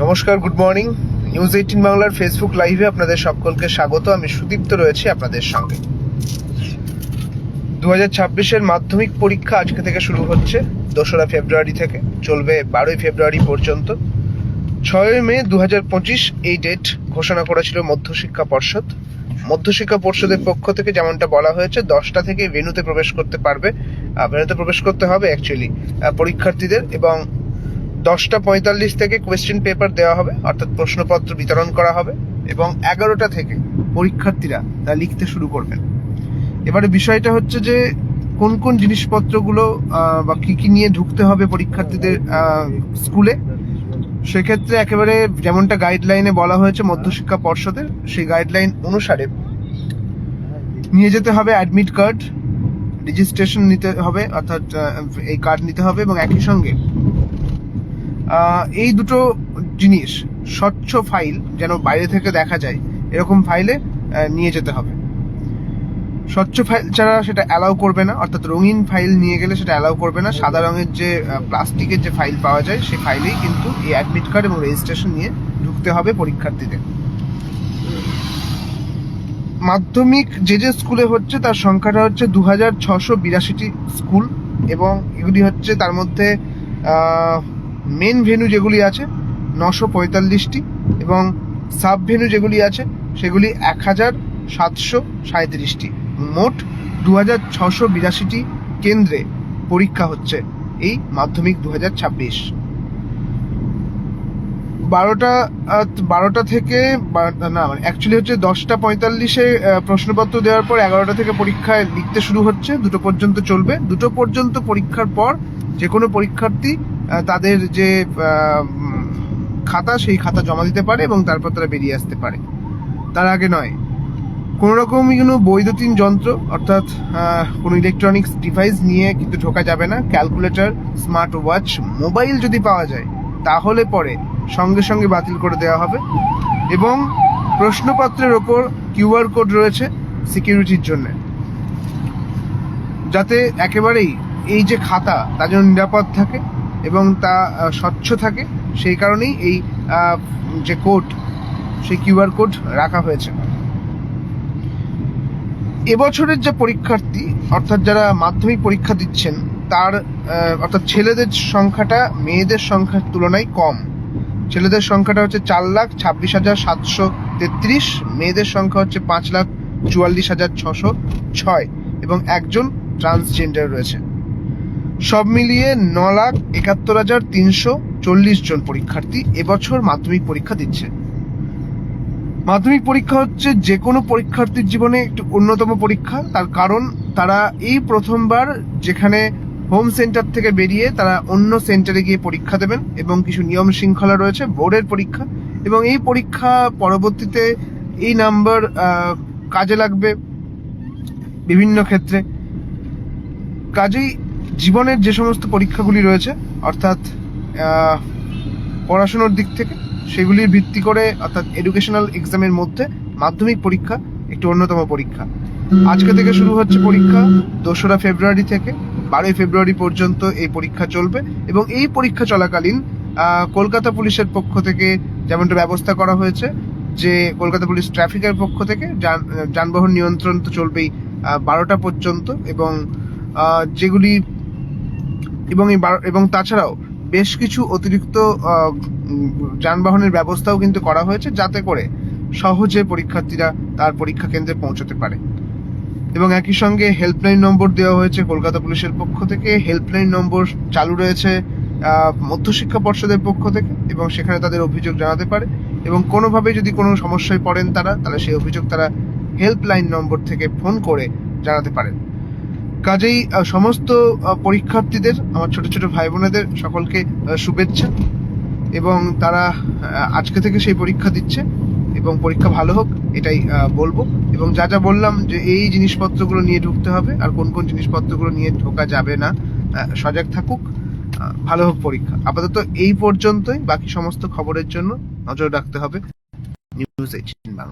নমস্কার, good morning. News 18 বাংলার Facebook লাইভে আপনাদের সকলকে স্বাগত। আমি সুদীপ্ত রয়েছি আপনাদের সঙ্গে। 2026-এর মাধ্যমিক পরীক্ষা আজকে থেকে শুরু হচ্ছে। 2রা ফেব্রুয়ারি থেকে চলবে 12ই ফেব্রুয়ারি পর্যন্ত। 6ই মে 2025 এই ডেট ঘোষণা করেছিল মধ্যশিক্ষা পর্ষদ। মধ্যশিক্ষা পর্ষদের পক্ষ থেকে যেমনটা বলা হয়েছে, 10টা থেকে ভেন্যুতে প্রবেশ করতে পারবে, ভেন্যুতে প্রবেশ করতে হবে অ্যাকচুয়ালি পরীক্ষার্থীদের, এবং 10:45 থেকে কোয়েশ্চেন পেপার দেওয়া হবে, অর্থাৎ প্রশ্নপত্র বিতরণ করা হবে, এবং 11টা থেকে পরীক্ষার্থীরা তা লিখতে শুরু করবেন। এবারে বিষয়টা হচ্ছে যে কোন কোন জিনিসপত্রগুলো বা কি কি নিয়ে ঢুকতে হবে পরীক্ষার্থীদের স্কুলে। সেক্ষেত্রে একেবারে যেমনটা গাইডলাইনে বলা হয়েছে মধ্যশিক্ষা পর্ষদের, সেই গাইডলাইন অনুসারে নিয়ে যেতে হবে অ্যাডমিট কার্ড, রেজিস্ট্রেশন নিতে হবে, অর্থাৎ এই কার্ড নিতে হবে, এবং একই সঙ্গে এই দুটো জিনিস স্বচ্ছ ফাইল, যেন বাইরে থেকে দেখা যায় এরকম ফাইলে নিয়ে যেতে হবে। স্বচ্ছ ফাইল ছাড়া সেটা অ্যালাউ করবে না, অর্থাৎ রঙিন ফাইল নিয়ে গেলে সেটা অ্যালাউ করবে না। সাদা রঙের যে প্লাস্টিকের যে ফাইল পাওয়া যায় সেই ফাইলেই কিন্তু এই অ্যাডমিট কার্ড এবং রেজিস্ট্রেশন নিয়ে ঢুকতে হবে পরীক্ষার্থীদের। মাধ্যমিক যে যে স্কুলে হচ্ছে তার সংখ্যাটা হচ্ছে 2682টি স্কুল, এবং এগুলি হচ্ছে তার মধ্যে মেন ভেন্যু যেগুলি আছে 945টি, এবং সাব ভেন্যু যেগুলি আছে সেগুলি 1737টি। মোট 2682টি কেন্দ্রে পরীক্ষা হচ্ছে এই মাধ্যমিক 2026। 12টা থেকে না, মানে অ্যাকচুয়ালি হচ্ছে 10:45-এ প্রশ্নপত্র দেওয়ার পর 11টা থেকে পরীক্ষায় লিখতে শুরু হচ্ছে, 2টো পর্যন্ত চলবে। 2টো পর্যন্ত পরীক্ষার পর যে কোনো পরীক্ষার্থী তাদের যে খাতা, সেই খাতা জমা দিতে পারে এবং তারপর তারা বেরিয়ে আসতে পারে। তার আগে নয়। কোনো রকমই কোনো বৈদ্যুতিন যন্ত্র, অর্থাৎ কোনো ইলেকট্রনিক্স ডিভাইস নিয়ে কিন্তু ঢোকা যাবে না। ক্যালকুলেটর, স্মার্ট ওয়াচ, মোবাইল যদি পাওয়া যায় তাহলে পরে সঙ্গে সঙ্গে বাতিল করে দেওয়া হবে। এবং প্রশ্নপত্রের ওপর কিউআর কোড রয়েছে সিকিউরিটির জন্য, যাতে একেবারেই এই যে খাতা তা যেন নিরাপদ থাকে এবং তা স্বচ্ছ থাকে, সেই কারণেই এই যে কোড, সেই কিউআর কোড রাখা হয়েছে। এবছরের যে পরীক্ষার্থী, অর্থাৎ যারা মাধ্যমিক পরীক্ষা দিচ্ছেন, তার অর্থাৎ ছেলেদের সংখ্যাটা মেয়েদের সংখ্যার তুলনায় কম। ছেলেদের সংখ্যাটা হচ্ছে 4,26,733, মেয়েদের সংখ্যা হচ্ছে 5,44,606, এবং একজন ট্রান্সজেন্ডার রয়েছে। সব মিলিয়ে 9,71,340 জন পরীক্ষার্থী এবছর মাধ্যমিক পরীক্ষা দিচ্ছে। মাধ্যমিক পরীক্ষা হচ্ছে যে কোনো পরীক্ষার্থীর জীবনে একটি অন্যতম পরীক্ষা। তার কারণ তারা এই প্রথমবার যেখানে হোম সেন্টার থেকে বেরিয়ে তারা অন্য সেন্টারে গিয়ে পরীক্ষা দেবেন, এবং কিছু নিয়ম শৃঙ্খলা রয়েছে বোর্ডের পরীক্ষা, এবং এই পরীক্ষা পরবর্তীতে এই নাম্বার কাজে লাগবে বিভিন্ন ক্ষেত্রে। কাজেই জীবনের যে সমস্ত পরীক্ষাগুলি রয়েছে, অর্থাৎ পড়াশোনার দিক থেকে, সেগুলির ভিত্তি করে, অর্থাৎ এডুকেশনাল এক্সামের মধ্যে মাধ্যমিক পরীক্ষা একটি অন্যতম পরীক্ষা। আজকে থেকে শুরু হচ্ছে পরীক্ষা। 2রা ফেব্রুয়ারি থেকে 12ই ফেব্রুয়ারি পর্যন্ত এই পরীক্ষা চলবে, এবং এই পরীক্ষা চলাকালীন কলকাতা পুলিশের পক্ষ থেকে যেমনটা ব্যবস্থা করা হয়েছে, যে কলকাতা পুলিশ ট্রাফিকের পক্ষ থেকে যানবাহন নিয়ন্ত্রণ তো চলবেই 12টা পর্যন্ত, এবং যেগুলি এবং তাছাড়াও বেশ কিছু অতিরিক্ত যানবাহনের ব্যবস্থাও কিন্তু করা হয়েছে, যাতে করে সহজে পরীক্ষার্থীরা তার পরীক্ষা কেন্দ্রে পৌঁছতে পারে। এবং একই সঙ্গে হেল্পলাইন নম্বর দেওয়া হয়েছে কলকাতা পুলিশের পক্ষ থেকে। হেল্পলাইন নম্বর চালু রয়েছে মধ্যশিক্ষা পর্ষদের পক্ষ থেকে, এবং সেখানে তাদের অভিযোগ জানাতে পারে, এবং কোনোভাবে যদি কোনো সমস্যায় পড়েন তাহলে সেই অভিযোগ তারা হেল্পলাইন নম্বর থেকে ফোন করে জানাতে পারেন। কাজেই সমস্ত পরীক্ষার্থীদের, আমার ছোট ছোট ভাই বোনেদের সকলকে শুভেচ্ছা, এবং তারা আজকে থেকে সেই পরীক্ষা দিচ্ছে, এবং পরীক্ষা ভালো হোক এটাই বলবো। এবং যা যা বললাম, যে এই জিনিসপত্রগুলো নিয়ে ঢুকতে হবে আর কোন কোন জিনিসপত্রগুলো নিয়ে ঢোকা যাবে না, সজাগ থাকুক, ভালো হোক পরীক্ষা। আপাতত এই পর্যন্তই। বাকি সমস্ত খবরের জন্য নজর রাখতে হবে নিউজ 18 বাংলা।